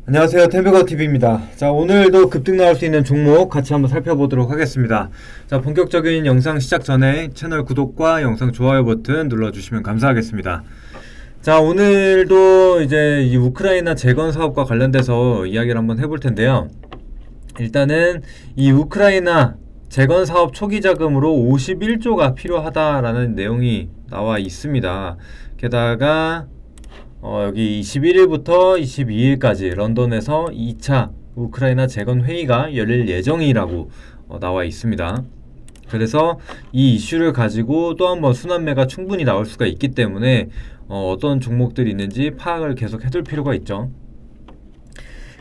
안녕하세요, 템베거TV입니다. 자, 오늘도 급등 나올 수 있는 종목 같이 한번 살펴보도록 하겠습니다. 자, 본격적인 영상 시작 전에 채널 구독과 영상 좋아요 버튼 눌러주시면 감사하겠습니다. 자, 오늘도 이제 이 우크라이나 재건 사업과 관련돼서 이야기를 한번 해볼 텐데요. 일단은 이 우크라이나 재건 사업 초기 자금으로 51조가 필요하다라는 내용이 나와 있습니다. 게다가 여기 21일부터 22일까지 런던에서 2차 우크라이나 재건 회의가 열릴 예정이라고 나와 있습니다. 그래서 이 이슈를 가지고 또 한번 순환매가 충분히 나올 수가 있기 때문에 어떤 종목들이 있는지 파악을 계속 해둘 필요가 있죠.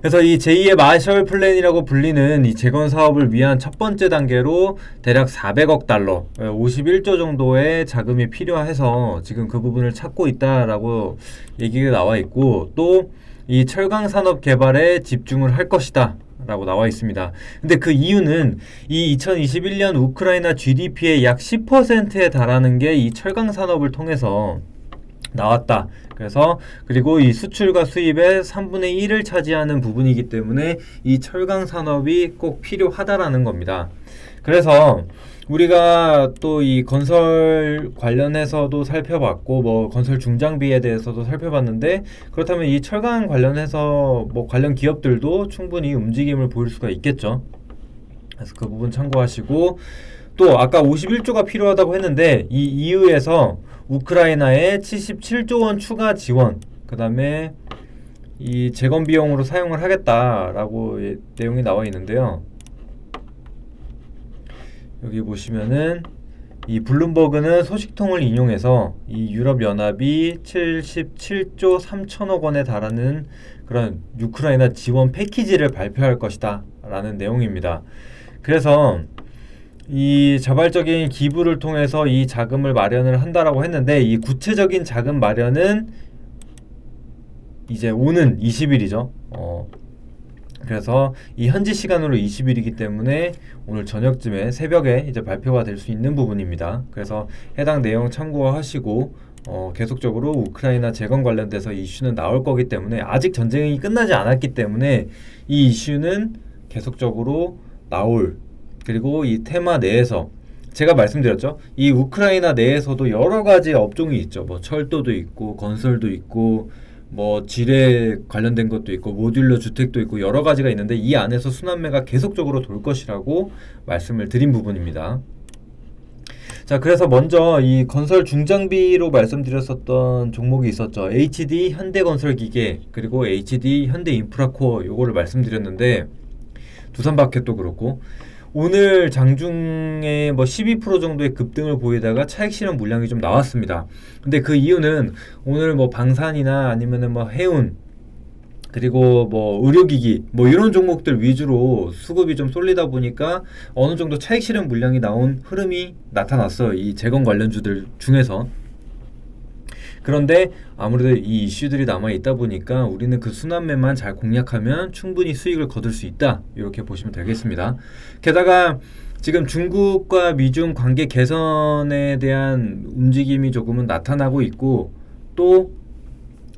그래서 이 제2의 마셜 플랜이라고 불리는 이 재건 사업을 위한 첫 번째 단계로 대략 400억 달러, 51조 정도의 자금이 필요해서 지금 그 부분을 찾고 있다라고 얘기가 나와 있고, 또 이 철강 산업 개발에 집중을 할 것이다 라고 나와 있습니다. 근데 그 이유는 이 2021년 우크라이나 GDP의 약 10%에 달하는 게 이 철강 산업을 통해서 나왔다. 그래서 그리고 이 수출과 수입의 3분의 1을 차지하는 부분이기 때문에 이 철강 산업이 꼭 필요하다라는 겁니다. 그래서 우리가 또 이 건설 관련해서도 살펴봤고, 뭐 건설 중장비에 대해서도 살펴봤는데, 그렇다면 이 철강 관련해서 뭐 관련 기업들도 충분히 움직임을 보일 수가 있겠죠. 그래서 그 부분 참고하시고, 또 아까 51조가 필요하다고 했는데 이 EU에서 우크라이나에 77조 원 추가 지원, 그 다음에 이 재건 비용으로 사용을 하겠다라고 내용이 나와 있는데요. 여기 보시면은 이 블룸버그는 소식통을 인용해서 이 유럽연합이 77조 3천억 원에 달하는 그런 우크라이나 지원 패키지를 발표할 것이다 라는 내용입니다. 그래서 이 자발적인 기부를 통해서 이 자금을 마련을 한다라고 했는데, 이 구체적인 자금 마련은 이제 오는 20일이죠. 그래서 이 현지 시간으로 20일이기 때문에 오늘 저녁쯤에 새벽에 이제 발표가 될 수 있는 부분입니다. 그래서 해당 내용 참고하시고 계속적으로 우크라이나 재건 관련돼서 이슈는 나올 거기 때문에, 아직 전쟁이 끝나지 않았기 때문에 이 이슈는 계속적으로 나올, 그리고 이 테마 내에서 제가 말씀드렸죠. 이 우크라이나 내에서도 여러 가지 업종이 있죠. 뭐 철도도 있고 건설도 있고 뭐 지뢰 관련된 것도 있고 모듈러 주택도 있고 여러 가지가 있는데, 이 안에서 순환매가 계속적으로 돌 것이라고 말씀을 드린 부분입니다. 자, 그래서 먼저 이 건설 중장비로 말씀드렸었던 종목이 있었죠. HD 현대건설기계, 그리고 HD 현대인프라코어, 요거를 말씀드렸는데, 두산바켓도 그렇고 오늘 장중에 뭐 12% 정도의 급등을 보이다가 차익 실현 물량이 좀 나왔습니다. 근데 그 이유는 오늘 뭐 방산이나 아니면은 뭐 해운, 그리고 뭐 의료기기 뭐 이런 종목들 위주로 수급이 좀 쏠리다 보니까 어느 정도 차익 실현 물량이 나온 흐름이 나타났어요. 이 재건 관련주들 중에서. 그런데 아무래도 이 이슈들이 남아있다 보니까 우리는 그 순환매만 잘 공략하면 충분히 수익을 거둘 수 있다, 이렇게 보시면 되겠습니다. 게다가 지금 중국과 미중 관계 개선에 대한 움직임이 조금은 나타나고 있고, 또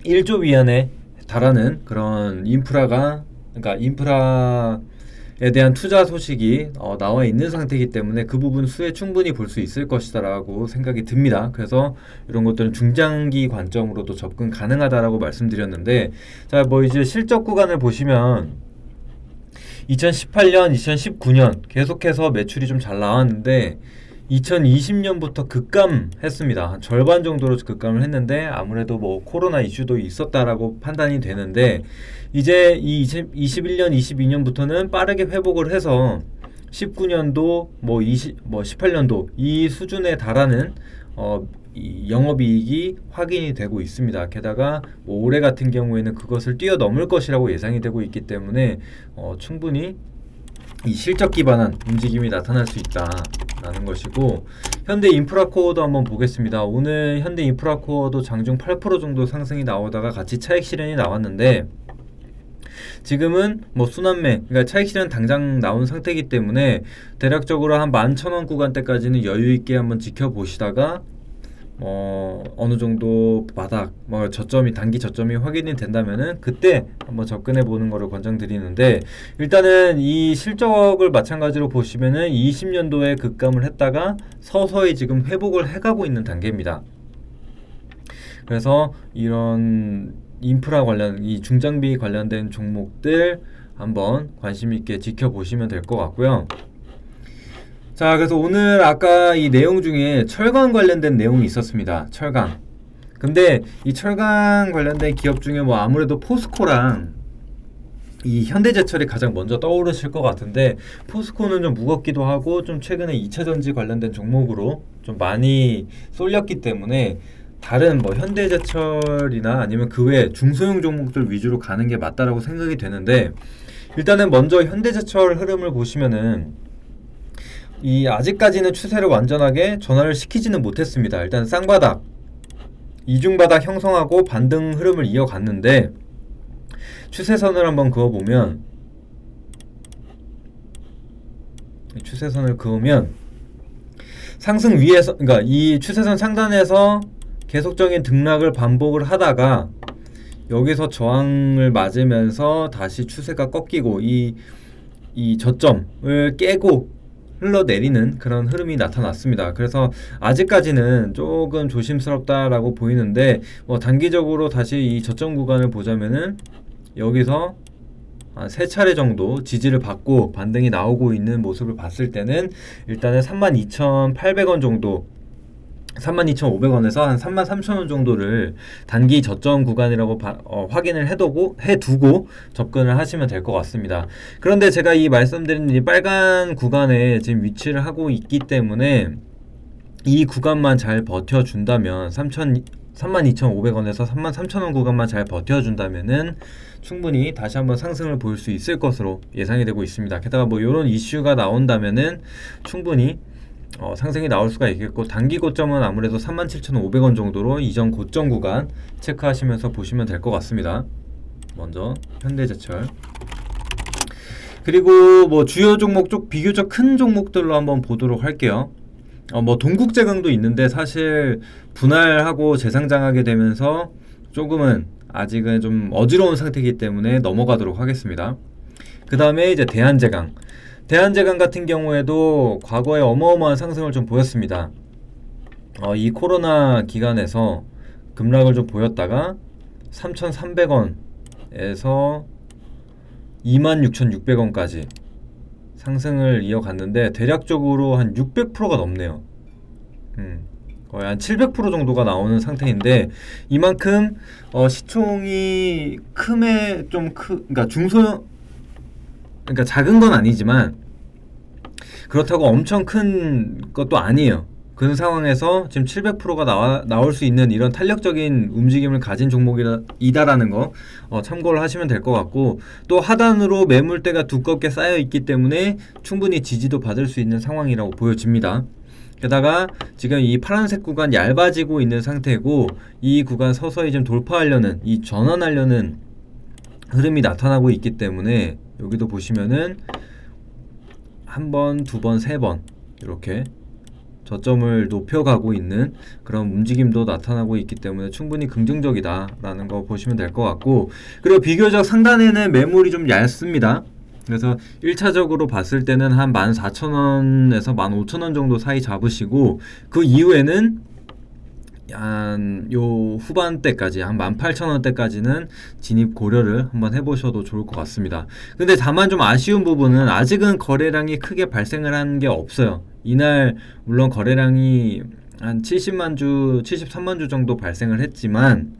1조 위안에 달하는 그런 인프라에 대한 투자 소식이 나와 있는 상태이기 때문에 그 부분 수혜 충분히 볼 수 있을 것이다 라고 생각이 듭니다. 그래서 이런 것들은 중장기 관점으로도 접근 가능하다라고 말씀드렸는데, 자, 뭐 이제 실적 구간을 보시면 2018년, 2019년 계속해서 매출이 좀 잘 나왔는데 2020년부터 급감했습니다. 한 절반 정도로 급감을 했는데, 아무래도 뭐 코로나 이슈도 있었다라고 판단이 되는데, 이제 이 21년, 22년부터는 빠르게 회복을 해서 19년도, 뭐 18년도 이 수준에 달하는 이 영업이익이 확인이 되고 있습니다. 게다가 뭐 올해 같은 경우에는 그것을 뛰어넘을 것이라고 예상이 되고 있기 때문에 충분히 이 실적 기반한 움직임이 나타날 수 있다라는 것이고, 현대인프라코어도 한번 보겠습니다. 오늘 현대인프라코어도 장중 8% 정도 상승이 나오다가 같이 차익 실현이 나왔는데, 지금은 뭐 순환매, 그러니까 차익 실현 당장 나온 상태이기 때문에 대략적으로 한 11,000원 구간대까지는 여유 있게 한번 지켜보시다가 어느 정도 바닥, 저점이 단기 저점이 확인이 된다면은 그때 한번 접근해 보는 거를 권장드리는데, 일단은 이 실적을 마찬가지로 보시면은 20년도에 급감을 했다가 서서히 지금 회복을 해가고 있는 단계입니다. 그래서 이런 인프라 관련, 이 중장비 관련된 종목들 한번 관심 있게 지켜보시면 될 것 같고요. 자, 그래서 오늘 아까 이 내용 중에 철강 관련된 내용이 있었습니다. 철강. 근데 이 철강 관련된 기업 중에 뭐 아무래도 포스코랑 이 현대제철이 가장 먼저 떠오르실 것 같은데, 포스코는 좀 무겁기도 하고 좀 최근에 2차전지 관련된 종목으로 좀 많이 쏠렸기 때문에 다른 뭐 현대제철이나 아니면 그 외 중소형 종목들 위주로 가는 게 맞다라고 생각이 되는데, 일단은 먼저 현대제철 흐름을 보시면은 이 아직까지는 추세를 완전하게 전환을 시키지는 못했습니다. 일단 쌍바닥, 이중바닥 형성하고 반등 흐름을 이어갔는데, 추세선을 한번 그어보면, 추세선을 그으면 상승 위에서, 그러니까 이 추세선 상단에서 계속적인 등락을 반복을 하다가 여기서 저항을 맞으면서 다시 추세가 꺾이고 이 저점을 깨고 흘러내리는 그런 흐름이 나타났습니다. 그래서 아직까지는 조금 조심스럽다라고 보이는데, 단기적으로 다시 이 저점 구간을 보자면은 여기서 한 3차례 정도 지지를 받고 반등이 나오고 있는 모습을 봤을 때는 일단은 32,800원 정도, 32,500원에서 한 33,000원 정도를 단기 저점 구간이라고 확인을 해두고 접근을 하시면 될 것 같습니다. 그런데 제가 이 말씀드린 이 빨간 구간에 지금 위치를 하고 있기 때문에 이 구간만 잘 버텨준다면 32,500원에서 33,000원 구간만 잘 버텨준다면은 충분히 다시 한번 상승을 볼 수 있을 것으로 예상이 되고 있습니다. 게다가 뭐 이런 이슈가 나온다면은 충분히 상승이 나올 수가 있겠고, 단기 고점은 아무래도 37,500원 정도로 이전 고점 구간 체크하시면서 보시면 될 것 같습니다. 먼저 현대제철, 그리고 뭐 주요 종목 쪽 비교적 큰 종목들로 한번 보도록 할게요. 뭐 동국제강도 있는데 사실 분할하고 재상장하게 되면서 조금은 아직은 좀 어지러운 상태이기 때문에 넘어가도록 하겠습니다. 그 다음에 이제 대한제강 같은 경우에도 과거에 어마어마한 상승을 좀 보였습니다. 이 코로나 기간에서 급락을 좀 보였다가 3,300원에서 26,600원까지 상승을 이어갔는데 대략적으로 한 600%가 넘네요. 거의 한 700% 정도가 나오는 상태인데, 이만큼 시총이 그러니까 중소형, 그러니까 작은 건 아니지만 그렇다고 엄청 큰 것도 아니에요. 그런 상황에서 지금 700%가 나올 수 있는 이런 탄력적인 움직임을 가진 종목이다라는 거 참고를 하시면 될 것 같고, 또 하단으로 매물대가 두껍게 쌓여 있기 때문에 충분히 지지도 받을 수 있는 상황이라고 보여집니다. 게다가 지금 이 파란색 구간 얇아지고 있는 상태고, 이 구간 서서히 좀 돌파하려는, 이 전환하려는 흐름이 나타나고 있기 때문에 여기도 보시면은 한 번, 두 번, 세 번 이렇게 저점을 높여가고 있는 그런 움직임도 나타나고 있기 때문에 충분히 긍정적이다라는 거 보시면 될 것 같고, 그리고 비교적 상단에는 매물이 좀 얇습니다. 그래서 1차적으로 봤을 때는 한 14,000원에서 15,000원 정도 사이 잡으시고, 그 이후에는 한 요 후반대까지 한 18,000원대까지는 진입 고려를 한번 해보셔도 좋을 것 같습니다. 근데 다만 좀 아쉬운 부분은 아직은 거래량이 크게 발생을 한 게 없어요. 이날 물론 거래량이 한 70만 주, 73만 주 정도 발생을 했지만,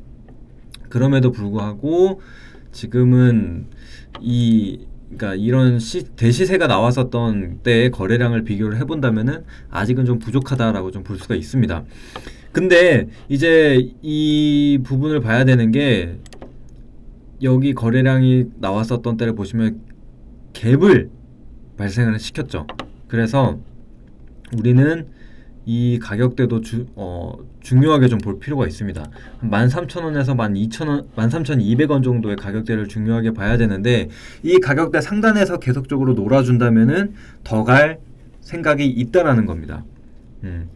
그럼에도 불구하고 지금은 그러니까 이런 대시세가 나왔었던 때의 거래량을 비교를 해본다면은 아직은 좀 부족하다라고 좀 볼 수가 있습니다. 근데 이제 이 부분을 봐야 되는 게, 여기 거래량이 나왔었던 때를 보시면 갭을 발생을 시켰죠. 그래서 우리는 이 가격대도 중요하게 좀 볼 필요가 있습니다. 13,000원에서 12,000원, 13,200원 정도의 가격대를 중요하게 봐야 되는데, 이 가격대 상단에서 계속적으로 놀아준다면은 더 갈 생각이 있다라는 겁니다.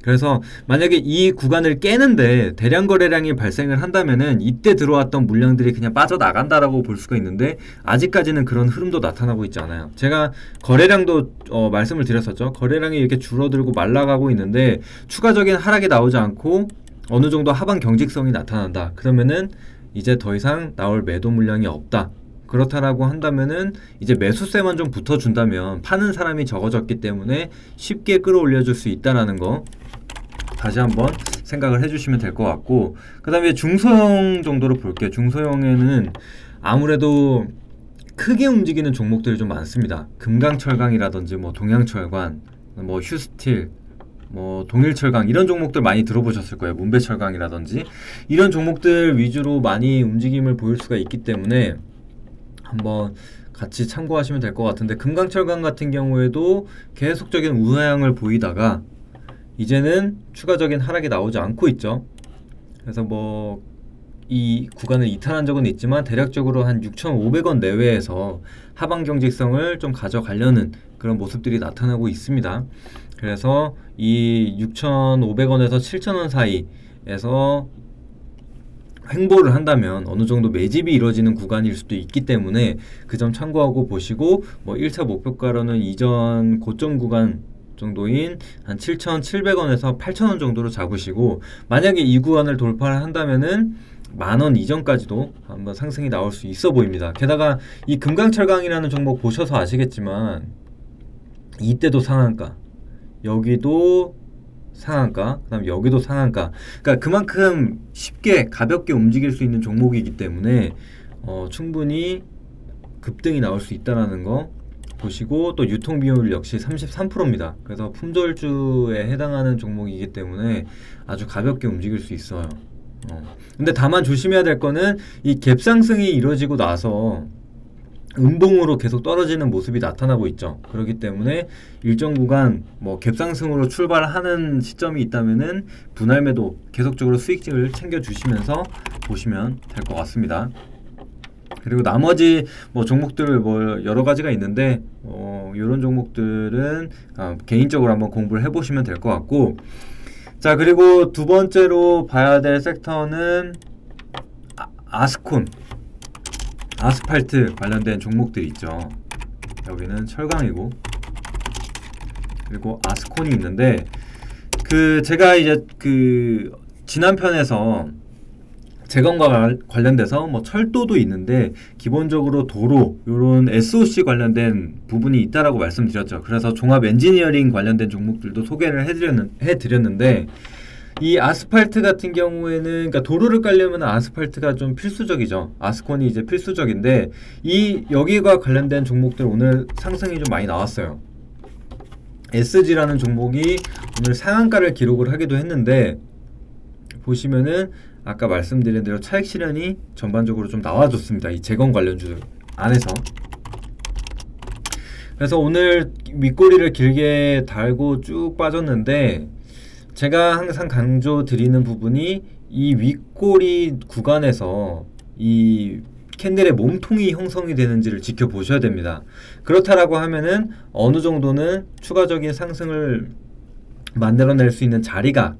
그래서 만약에 이 구간을 깨는데 대량 거래량이 발생을 한다면은 이때 들어왔던 물량들이 그냥 빠져나간다라고 볼 수가 있는데 아직까지는 그런 흐름도 나타나고 있지 않아요. 제가 거래량도 말씀을 드렸었죠. 거래량이 이렇게 줄어들고 말라가고 있는데 추가적인 하락이 나오지 않고 어느 정도 하방 경직성이 나타난다. 그러면은 이제 더 이상 나올 매도 물량이 없다. 그렇다라고 한다면은 이제 매수세만 좀 붙어준다면 파는 사람이 적어졌기 때문에 쉽게 끌어올려줄 수 있다라는 거 다시 한번 생각을 해주시면 될 것 같고, 그 다음에 중소형 정도로 볼게요. 중소형에는 아무래도 크게 움직이는 종목들이 좀 많습니다. 금강철강이라든지 뭐 동양철관, 뭐 휴스틸, 뭐 동일철강 이런 종목들 많이 들어보셨을 거예요. 문배철강이라든지 이런 종목들 위주로 많이 움직임을 보일 수가 있기 때문에 한번 같이 참고하시면 될 것 같은데, 금강철강 같은 경우에도 계속적인 우하향을 보이다가 이제는 추가적인 하락이 나오지 않고 있죠. 그래서 뭐 이 구간을 이탈한 적은 있지만 대략적으로 한 6,500원 내외에서 하방 경직성을 좀 가져가려는 그런 모습들이 나타나고 있습니다. 그래서 이 6,500원에서 7,000원 사이에서 횡보를 한다면 어느 정도 매집이 이루어지는 구간일 수도 있기 때문에 그 점 참고하고 보시고, 뭐 1차 목표가로는 이전 고점 구간 정도인 한 7,700원에서 8,000원 정도로 잡으시고, 만약에 이 구간을 돌파를 한다면은 만원 이전까지도 한번 상승이 나올 수 있어 보입니다. 게다가 이 금강철강이라는 종목 보셔서 아시겠지만 이때도 상한가, 여기도 상한가, 그 다음 여기도 상한가. 그러니까 그만큼 쉽게 가볍게 움직일 수 있는 종목이기 때문에 충분히 급등이 나올 수 있다는 거 보시고, 또 유통 비율 역시 33%입니다. 그래서 품절주에 해당하는 종목이기 때문에 아주 가볍게 움직일 수 있어요. 근데 다만 조심해야 될 거는 이 갭상승이 이루어지고 나서 음봉으로 계속 떨어지는 모습이 나타나고 있죠. 그렇기 때문에 일정 구간 뭐 갭상승으로 출발하는 시점이 있다면은 분할 매도 계속적으로 수익을 챙겨 주시면서 보시면 될 것 같습니다. 그리고 나머지 뭐 종목들 뭐 여러 가지가 있는데 이런 종목들은 개인적으로 한번 공부를 해보시면 될 것 같고, 자, 그리고 두 번째로 봐야 될 섹터는 아스콘, 아스팔트 관련된 종목들이 있죠. 여기는 철강이고, 그리고 아스콘이 있는데, 제가 이제 지난 편에서 재건과 관련돼서 뭐 철도도 있는데 기본적으로 도로, 요런 SOC 관련된 부분이 있다라고 말씀드렸죠. 그래서 종합 엔지니어링 관련된 종목들도 소개를 해드렸는데, 이 아스팔트 같은 경우에는, 그러니까 도로를 깔려면 아스팔트가 좀 필수적이죠. 아스콘이 이제 필수적인데, 여기와 관련된 종목들 오늘 상승이 좀 많이 나왔어요. SG라는 종목이 오늘 상한가를 기록을 하기도 했는데, 보시면은 아까 말씀드린 대로 차익 실현이 전반적으로 좀 나와줬습니다. 이 재건 관련주 안에서. 그래서 오늘 윗꼬리를 길게 달고 쭉 빠졌는데, 제가 항상 강조드리는 부분이 이 윗꼬리 구간에서 이 캔들의 몸통이 형성이 되는지를 지켜보셔야 됩니다. 그렇다라고 하면은 어느 정도는 추가적인 상승을 만들어낼 수 있는 자리가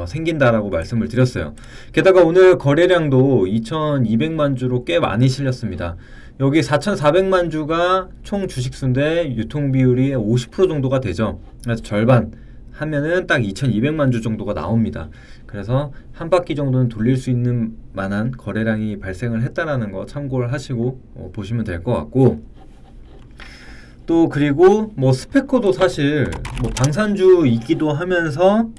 생긴다라고 말씀을 드렸어요. 게다가 오늘 거래량도 2,200만 주로 꽤 많이 실렸습니다. 여기 4,400만 주가 총 주식수인데 유통 비율이 50% 정도가 되죠. 그래서 절반 하면은 딱 2,200만 주 정도가 나옵니다. 그래서 한 바퀴 정도는 돌릴 수 있는 만한 거래량이 발생을 했다라는 거 참고를 하시고 보시면 될 것 같고, 또 그리고 뭐 스페코도 사실 뭐 방산주이기도 하면서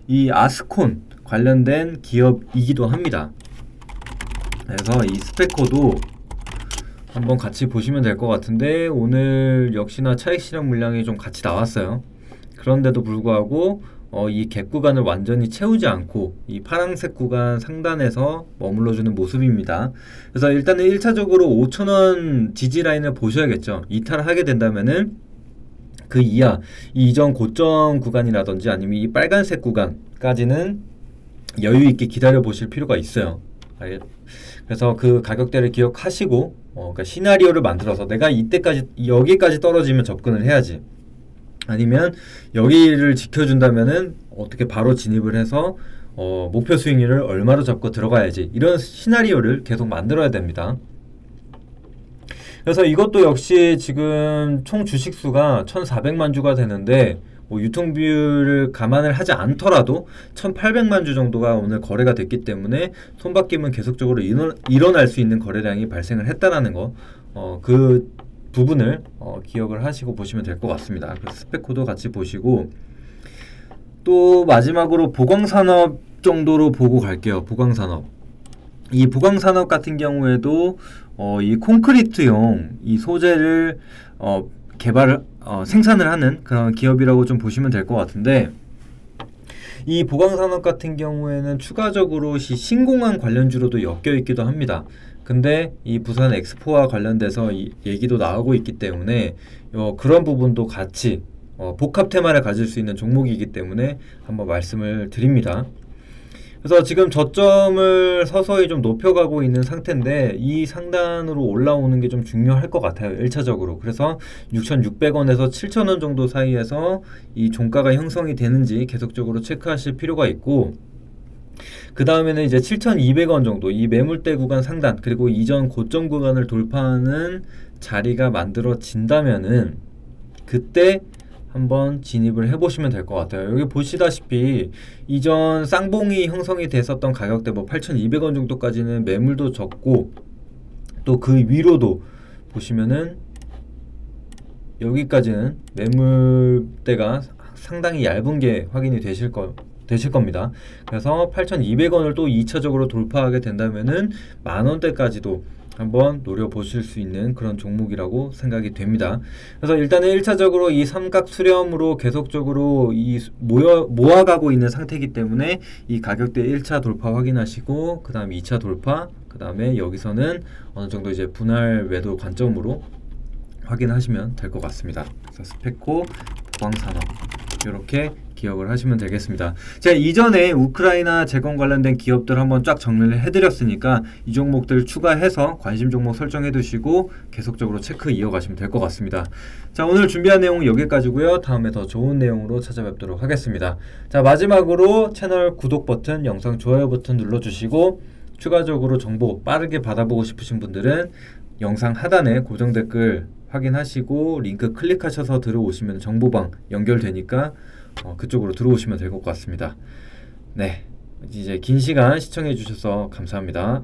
이 아스콘 관련된 기업이기도 합니다. 그래서 이 스페코도 한번 같이 보시면 될 것 같은데, 오늘 역시나 차익 실현 물량이 좀 같이 나왔어요. 그런데도 불구하고 이 갭 구간을 완전히 채우지 않고 이 파란색 구간 상단에서 머물러주는 모습입니다. 그래서 일단은 1차적으로 5,000원 지지 라인을 보셔야겠죠. 이탈하게 된다면은 그 이하 이전 고점 구간이라든지 아니면 이 빨간색 구간까지는 여유 있게 기다려 보실 필요가 있어요. 그래서 그 가격대를 기억하시고 그러니까 시나리오를 만들어서 내가 이때까지 여기까지 떨어지면 접근을 해야지, 아니면 여기를 지켜준다면은 어떻게 바로 진입을 해서 목표 수익률을 얼마로 잡고 들어가야지, 이런 시나리오를 계속 만들어야 됩니다. 그래서 이것도 역시 지금 총 주식수가 1,400만 주가 되는데, 뭐 유통비율을 감안을 하지 않더라도 1,800만 주 정도가 오늘 거래가 됐기 때문에 손바뀜은 계속적으로 일어날 수 있는 거래량이 발생을 했다라는 거, 그 부분을 기억을 하시고 보시면 될 것 같습니다. 그래서 스펙코도 같이 보시고, 또 마지막으로 보광산업 정도로 보고 갈게요. 보광산업. 이 보광산업 같은 경우에도 이 콘크리트용 이 소재를 개발을 생산을 하는 그런 기업이라고 좀 보시면 될 것 같은데, 이 보광산업 같은 경우에는 추가적으로 신공항 관련주로도 엮여 있기도 합니다. 근데 이 부산 엑스포와 관련돼서 이 얘기도 나오고 있기 때문에 그런 부분도 같이 복합 테마를 가질 수 있는 종목이기 때문에 한번 말씀을 드립니다. 그래서 지금 저점을 서서히 좀 높여가고 있는 상태인데, 이 상단으로 올라오는 게 좀 중요할 것 같아요, 1차적으로. 그래서 6,600원에서 7,000원 정도 사이에서 이 종가가 형성이 되는지 계속적으로 체크하실 필요가 있고, 그 다음에는 이제 7,200원 정도, 이 매물대 구간 상단, 그리고 이전 고점 구간을 돌파하는 자리가 만들어진다면은 그때 한번 진입을 해보시면 될 것 같아요. 여기 보시다시피 이전 쌍봉이 형성이 됐었던 가격대 뭐 8,200원 정도까지는 매물도 적고, 또 그 위로도 보시면은 여기까지는 매물대가 상당히 얇은 게 확인이 되실 겁니다. 그래서 8,200원을 또 2차적으로 돌파하게 된다면은 만원대까지도 한번 노려보실 수 있는 그런 종목이라고 생각이 됩니다. 그래서 일단은 1차적으로 이 삼각 수렴으로 계속적으로 모아가고 있는 상태이기 때문에 이 가격대 1차 돌파 확인하시고, 그 다음 2차 돌파, 그 다음에 여기서는 어느 정도 이제 분할 매도 관점으로 확인하시면 될 것 같습니다. 그래서 스펙코, 보광산업 이렇게 기억을 하시면 되겠습니다. 제가 이전에 우크라이나 재건 관련된 기업들 한번 쫙 정리를 해드렸으니까 이 종목들 추가해서 관심 종목 설정해 두시고 계속적으로 체크 이어가시면 될 것 같습니다. 자, 오늘 준비한 내용은 여기까지고요. 다음에 더 좋은 내용으로 찾아뵙도록 하겠습니다. 자, 마지막으로 채널 구독 버튼, 영상 좋아요 버튼 눌러주시고, 추가적으로 정보 빠르게 받아보고 싶으신 분들은 영상 하단에 고정 댓글 확인하시고 링크 클릭하셔서 들어오시면 정보방 연결되니까 그쪽으로 들어오시면 될 것 같습니다. 네, 이제 긴 시간 시청해 주셔서 감사합니다.